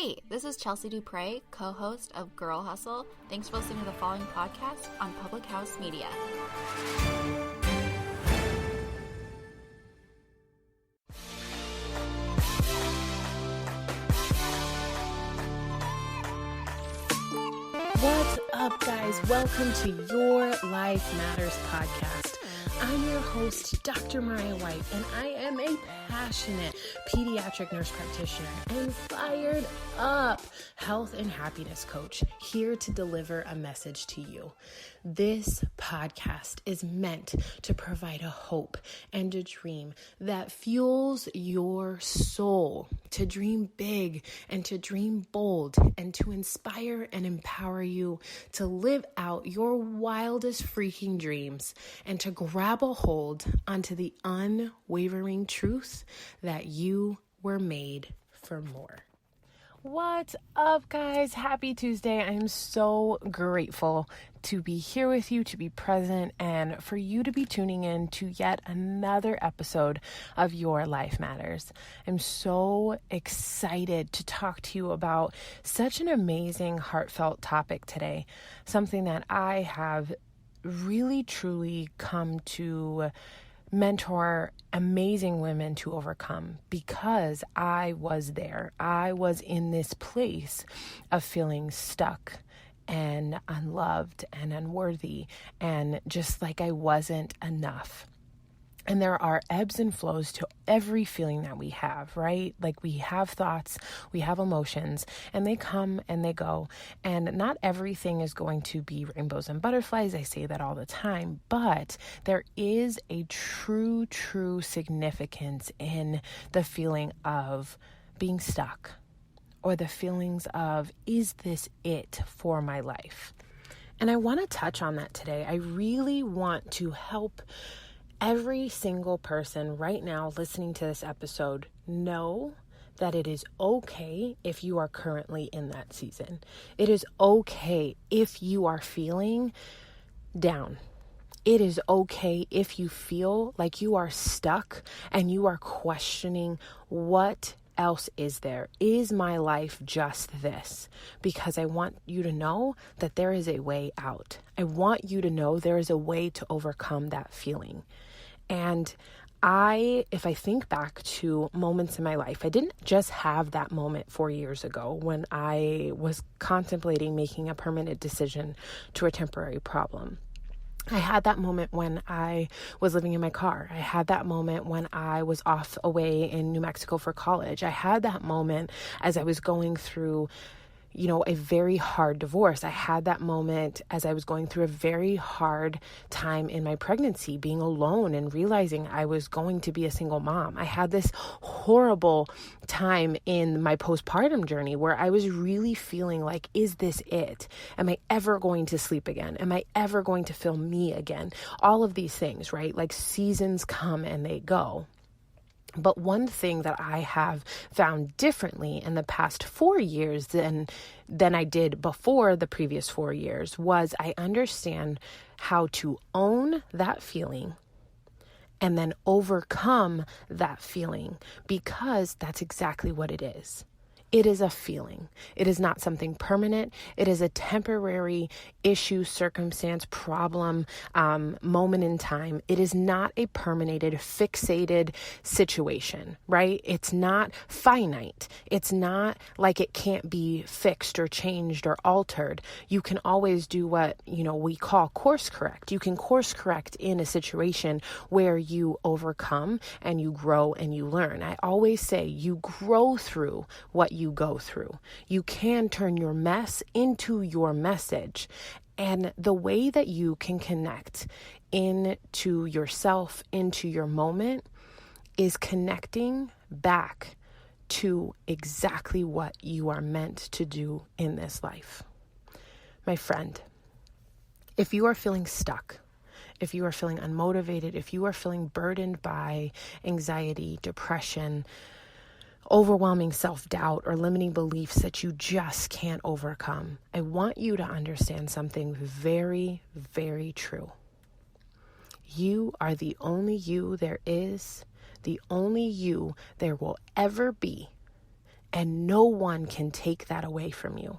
Hey, this is Chelsea Dupre, co-host of Girl Hustle. Thanks for listening to the following podcast on Public House Media. What's up, guys? Welcome to Your Life Matters podcast. I'm your host, Dr. Mariah White, and I am a passionate pediatric nurse practitioner and fired up health and happiness coach, here to deliver a message to you. This podcast is meant to provide a hope and a dream that fuels your soul to dream big and to dream bold and to inspire and empower you to live out your wildest freaking dreams and to grab a hold onto the unwavering truth that you were made for more. What's up, guys? Happy Tuesday. I'm so grateful to be here with you, to be present, and for you to be tuning in to yet another episode of Your Life Matters. I'm so excited to talk to you about such an amazing, heartfelt topic today, something that I have really, truly come to mentor amazing women to overcome, because I was there. I was in this place of feeling stuck and unloved and unworthy and just like I wasn't enough. And there are ebbs and flows to every feeling that we have, right? Like we have thoughts, we have emotions, and they come and they go. And not everything is going to be rainbows and butterflies. I say that all the time, but there is a true significance in the feeling of being stuck, or the feelings of, is this it for my life? And I want to touch on that today. I really want to help every single person right now listening to this episode know that it is okay if you are currently in that season. It is okay if you are feeling down. It is okay if you feel like you are stuck and you are questioning, what else is there? Is my life just this? Because I want you to know that there is a way out. I want you to know there is a way to overcome that feeling. And if I think back to moments in my life, I didn't just have that moment 4 years ago when I was contemplating making a permanent decision to a temporary problem. I had that moment when I was living in my car. I had that moment when I was off away in New Mexico for college. I had that moment as I was going through a very hard divorce. I had that moment as I was going through a very hard time in my pregnancy, being alone and realizing I was going to be a single mom. I had this horrible time in my postpartum journey where I was really feeling like, is this it? Am I ever going to sleep again? Am I ever going to feel me again? All of these things, right? Like seasons come and they go. But one thing that I have found differently in the past 4 years than I did before the previous 4 years was I understand how to own that feeling and then overcome that feeling, because that's exactly what it is. It is a feeling. It is not something permanent. It is a temporary issue, circumstance, problem, moment in time. It is not a permanent, fixated situation, right? It's not finite. It's not like it can't be fixed or changed or altered. You can always do what, we call course correct. You can course correct in a situation where you overcome and you grow and you learn. I always say you grow through what you go through. You can turn your mess into your message. And the way that you can connect into yourself, into your moment, is connecting back to exactly what you are meant to do in this life. My friend, if you are feeling stuck, if you are feeling unmotivated, if you are feeling burdened by anxiety, depression, overwhelming self-doubt, or limiting beliefs that you just can't overcome, I want you to understand something very, very true. You are the only you there is, the only you there will ever be, And no one can take that away from you.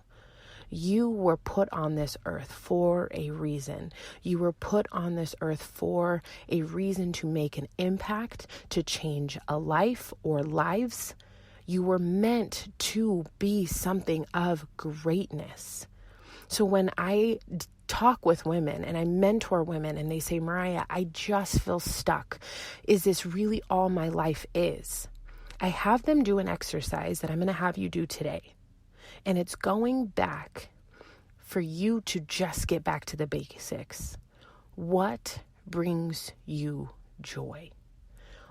You were put on this earth for a reason. You were put on this earth for a reason to make an impact, to change a life or lives. You were meant to be something of greatness. So when I talk with women and I mentor women and they say, Mariah, I just feel stuck. Is this really all my life is? I have them do an exercise that I'm going to have you do today. And it's going back for you to just get back to the basics. What brings you joy?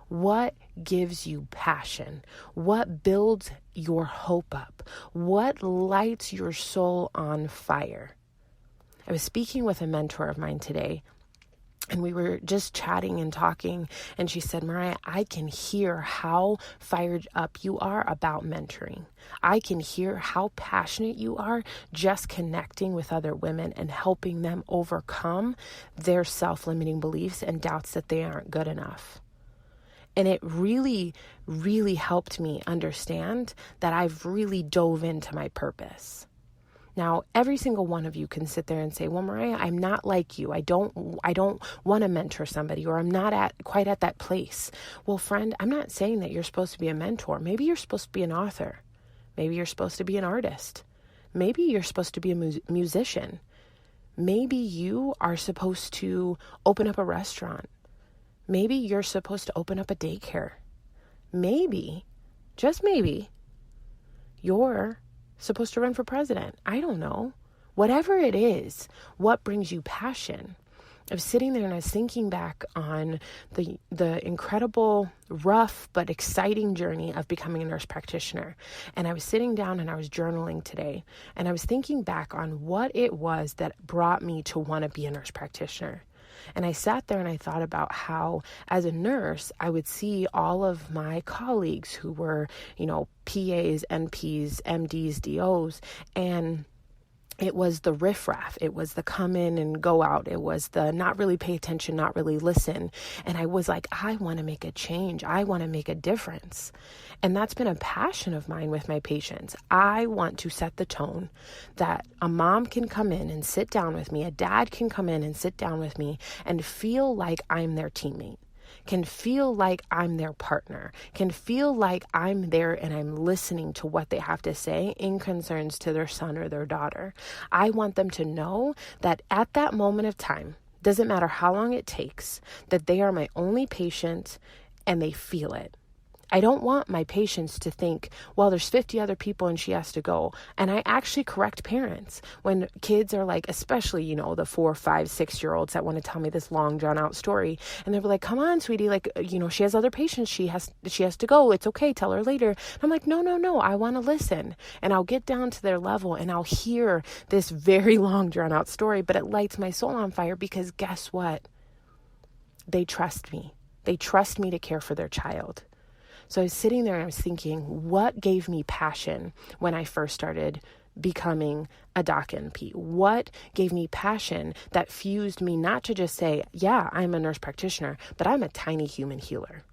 What gives you passion? What builds your hope up? What lights your soul on fire? I was speaking with a mentor of mine today, and we were just chatting and talking, and she said, Mariah, I can hear how fired up you are about mentoring. I can hear how passionate you are just connecting with other women and helping them overcome their self-limiting beliefs and doubts that they aren't good enough. And it really, really helped me understand that I've really dove into my purpose. Now, every single one of you can sit there and say, well, Mariah, I'm not like you. I don't want to mentor somebody, or I'm not quite at that place. Well, friend, I'm not saying that you're supposed to be a mentor. Maybe you're supposed to be an author. Maybe you're supposed to be an artist. Maybe you're supposed to be a musician. Maybe you are supposed to open up a restaurant. Maybe you're supposed to open up a daycare. Maybe, just maybe, you're supposed to run for president. I don't know. Whatever it is, what brings you passion? I was sitting there and I was thinking back on the incredible, rough, but exciting journey of becoming a nurse practitioner. And I was sitting down and I was journaling today. And I was thinking back on what it was that brought me to want to be a nurse practitioner. And I sat there and I thought about how, as a nurse, I would see all of my colleagues who were, PAs, NPs, MDs, DOs, and it was the riffraff. It was the come in and go out. It was the not really pay attention, not really listen. And I was like, I want to make a change. I want to make a difference. And that's been a passion of mine with my patients. I want to set the tone that a mom can come in and sit down with me. A dad can come in and sit down with me and feel like I'm their teammate, can feel like I'm their partner, can feel like I'm there and I'm listening to what they have to say in concerns to their son or their daughter. I want them to know that at that moment of time, doesn't matter how long it takes, that they are my only patient and they feel it. I don't want my patients to think, well, there's 50 other people and she has to go. And I actually correct parents when kids are like, especially, the 4, 5, 6-year-olds that want to tell me this long drawn out story. And they're like, come on, sweetie. Like, she has other patients. She has to go. It's okay. Tell her later. And I'm like, no. I want to listen. And I'll get down to their level and I'll hear this very long drawn out story, but it lights my soul on fire because guess what? They trust me. They trust me to care for their child. So I was sitting there and I was thinking, what gave me passion when I first started becoming a doc NP? What gave me passion that fused me not to just say, yeah, I'm a nurse practitioner, but I'm a tiny human healer?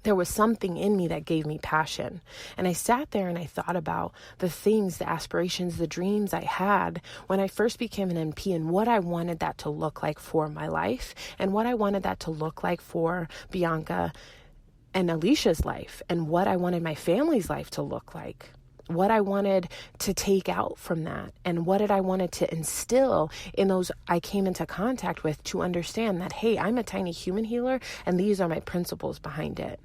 There was something in me that gave me passion. And I sat there and I thought about the things, the aspirations, the dreams I had when I first became an NP and what I wanted that to look like for my life and what I wanted that to look like for Bianca and Alicia's life and what I wanted my family's life to look like, what I wanted to take out from that, and what did I wanted to instill in those I came into contact with to understand that, hey, I'm a tiny human healer and these are my principles behind it.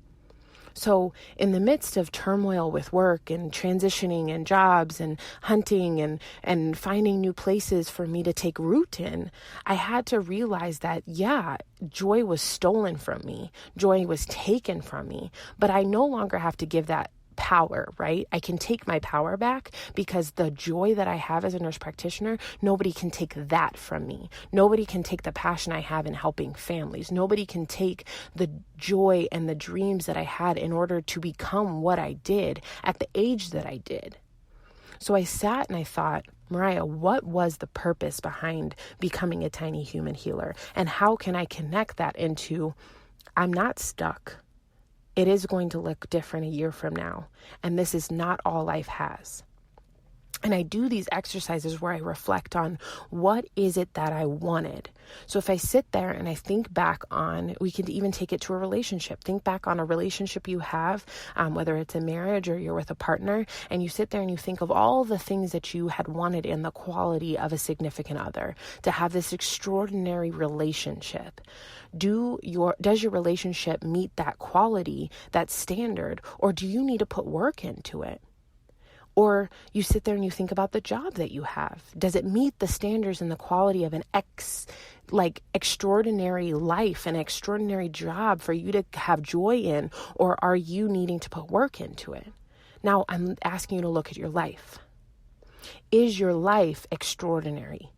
So in the midst of turmoil with work and transitioning and jobs and hunting and finding new places for me to take root in, I had to realize that, yeah, joy was stolen from me. Joy was taken from me, but I no longer have to give that power, right? I can take my power back because the joy that I have as a nurse practitioner, nobody can take that from me. Nobody can take the passion I have in helping families. Nobody can take the joy and the dreams that I had in order to become what I did at the age that I did. So I sat and I thought, Mariah, what was the purpose behind becoming a tiny human healer? And how can I connect that into, I'm not stuck. It is going to look different a year from now. And this is not all life has. And I do these exercises where I reflect on what is it that I wanted. So if I sit there and I think back on, we can even take it to a relationship. Think back on a relationship you have, whether it's a marriage or you're with a partner, and you sit there and you think of all the things that you had wanted in the quality of a significant other, to have this extraordinary relationship. Does your relationship meet that quality, that standard, or do you need to put work into it? Or you sit there and you think about the job that you have. Does it meet the standards and the quality of an extraordinary life, an extraordinary job for you to have joy in? Or are you needing to put work into it? Now, I'm asking you to look at your life. Is your life extraordinary?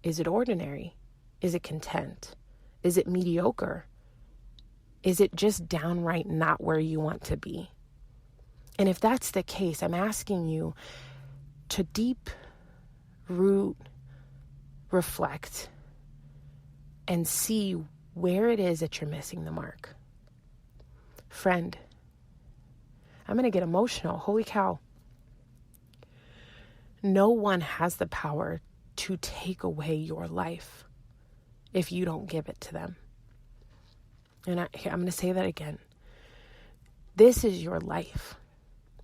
Is it ordinary? Is it content? Is it mediocre? Is it just downright not where you want to be? And if that's the case, I'm asking you to deep root, reflect, and see where it is that you're missing the mark. Friend, I'm going to get emotional. Holy cow. No one has the power to take away your life if you don't give it to them. And I'm going to say that again. This is your life.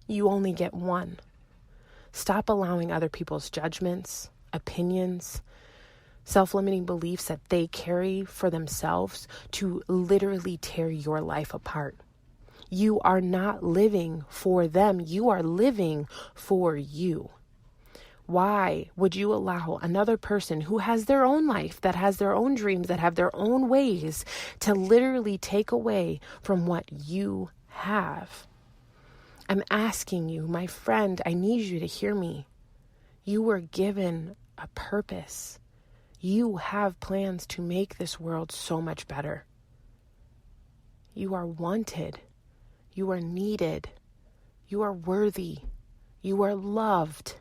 You only get one. Stop allowing other people's judgments, opinions, self-limiting beliefs that they carry for themselves to literally tear your life apart. You are not living for them. You are living for you. Why would you allow another person who has their own life, that has their own dreams, that have their own ways, to literally take away from what you have? I'm asking you, my friend, I need you to hear me. You were given a purpose. You have plans to make this world so much better. You are wanted. You are needed. You are worthy. You are loved.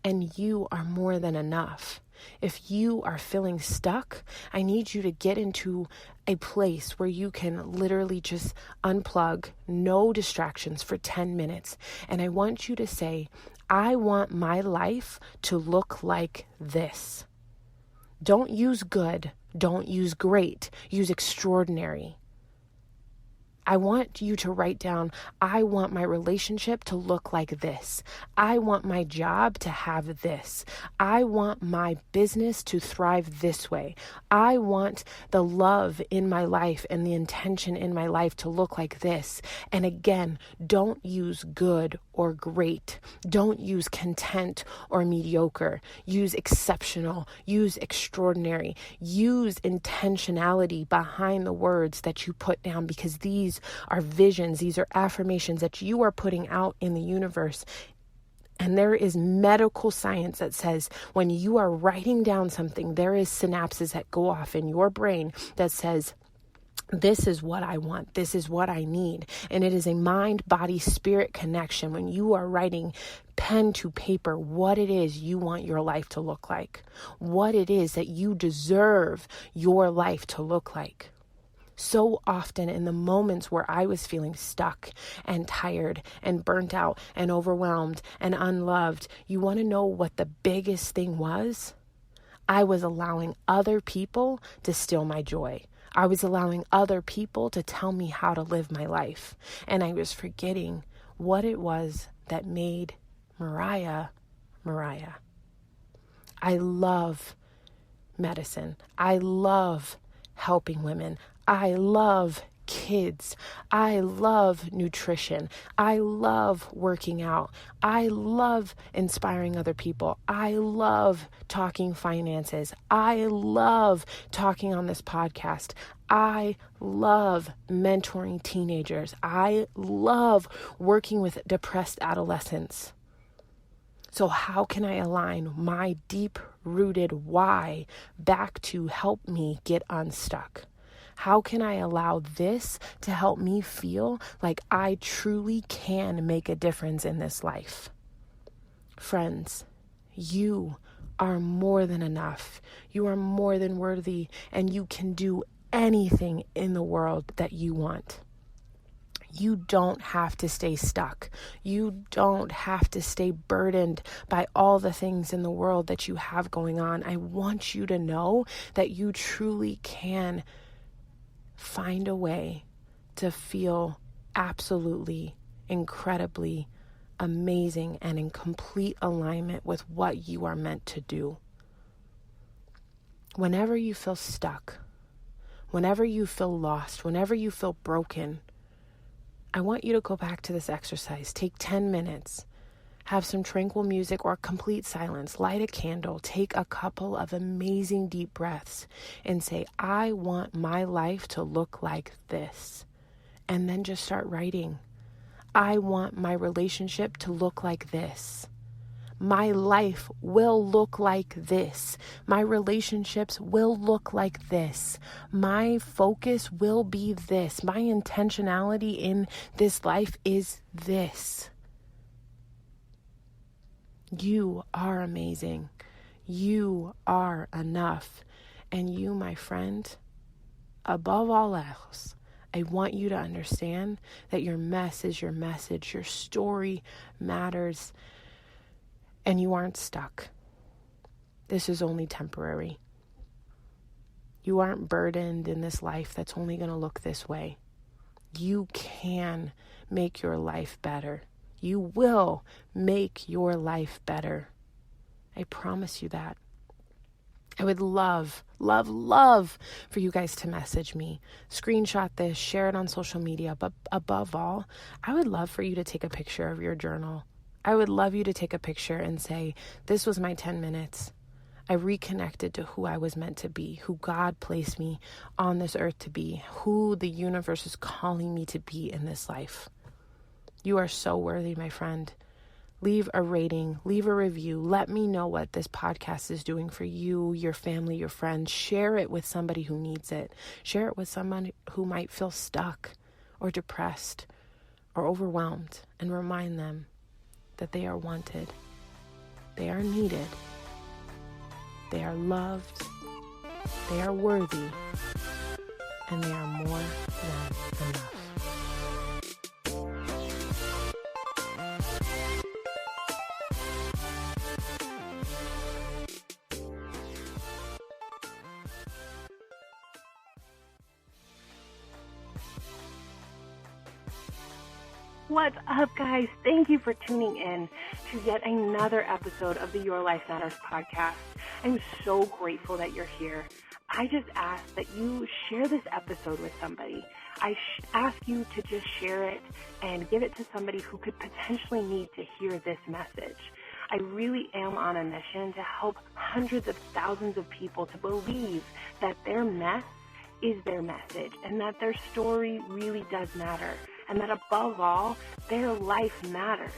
And you are more than enough. If you are feeling stuck, I need you to get into a place where you can literally just unplug, no distractions for 10 minutes. And I want you to say, I want my life to look like this. Don't use good. Don't use great. Use extraordinary. I want you to write down, I want my relationship to look like this. I want my job to have this. I want my business to thrive this way. I want the love in my life and the intention in my life to look like this. And again, don't use good or great. Don't use content or mediocre. Use exceptional. Use extraordinary. Use intentionality behind the words that you put down, because these are visions. These are affirmations that you are putting out in the universe. And there is medical science that says when you are writing down something, there is synapses that go off in your brain that says, this is what I want. This is what I need. And it is a mind, body, spirit connection when you are writing pen to paper what it is you want your life to look like, what it is that you deserve your life to look like. So often in the moments where I was feeling stuck and tired and burnt out and overwhelmed and unloved, you want to know what the biggest thing was? I was allowing other people to steal my joy. I was allowing other people to tell me how to live my life. And I was forgetting what it was that made Mariah, Mariah. I love medicine. I love helping women. I love kids. I love nutrition. I love working out. I love inspiring other people. I love talking finances. I love talking on this podcast. I love mentoring teenagers. I love working with depressed adolescents. So how can I align my deep-rooted why back to help me get unstuck? How can I allow this to help me feel like I truly can make a difference in this life? Friends, you are more than enough. You are more than worthy, and you can do anything in the world that you want. You don't have to stay stuck. You don't have to stay burdened by all the things in the world that you have going on. I want you to know that you truly can find a way to feel absolutely, incredibly amazing and in complete alignment with what you are meant to do. Whenever you feel stuck, whenever you feel lost, whenever you feel broken, I want you to go back to this exercise. Take 10 minutes, have some tranquil music or complete silence, light a candle, take a couple of amazing deep breaths and say, I want my life to look like this. And then just start writing. I want my relationship to look like this. My life will look like this. My relationships will look like this. My focus will be this. My intentionality in this life is this. You are amazing. You are enough. And you, my friend, above all else, I want you to understand that your mess is your message. Your story matters. And you aren't stuck. This is only temporary. You aren't burdened in this life that's only going to look this way. You can make your life better. You will make your life better. I promise you that. I would love for you guys to message me, screenshot this, share it on social media. But above all, I would love for you to take a picture of your journal. I would love you to take a picture and say, this was my 10 minutes. I reconnected to who I was meant to be, who God placed me on this earth to be, who the universe is calling me to be in this life. You are so worthy, my friend. Leave a rating, leave a review. Let me know what this podcast is doing for you, your family, your friends. Share it with somebody who needs it. Share it with someone who might feel stuck or depressed or overwhelmed, and remind them that they are wanted, they are needed, they are loved, they are worthy, and they are more than enough. What's up, guys? Thank you for tuning in to yet another episode of the Your Life Matters podcast. I'm so grateful that you're here. I just ask that you share this episode with somebody. I ask you to just share it and give it to somebody who could potentially need to hear this message. I really am on a mission to help hundreds of thousands of people to believe that their mess is their message and that their story really does matter. And that above all, their life matters.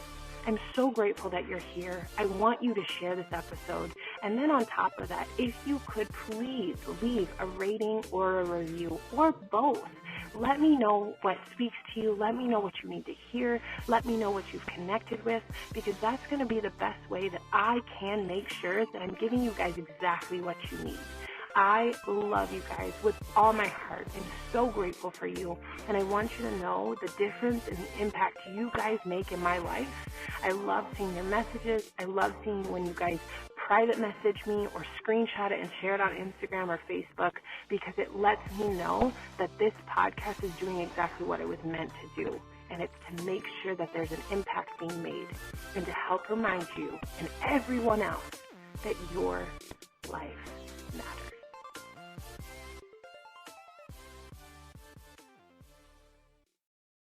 I'm so grateful that you're here. I want you to share this episode. And then on top of that, if you could please leave a rating or a review or both. Let me know what speaks to you. Let me know what you need to hear. Let me know what you've connected with, because that's going to be the best way that I can make sure that I'm giving you guys exactly what you need. I love you guys with all my heart. I'm so grateful for you, and I want you to know the difference and the impact you guys make in my life. I love seeing your messages. I love seeing when you guys private message me or screenshot it and share it on Instagram or Facebook, because it lets me know that this podcast is doing exactly what it was meant to do, and it's to make sure that there's an impact being made and to help remind you and everyone else that your life matters.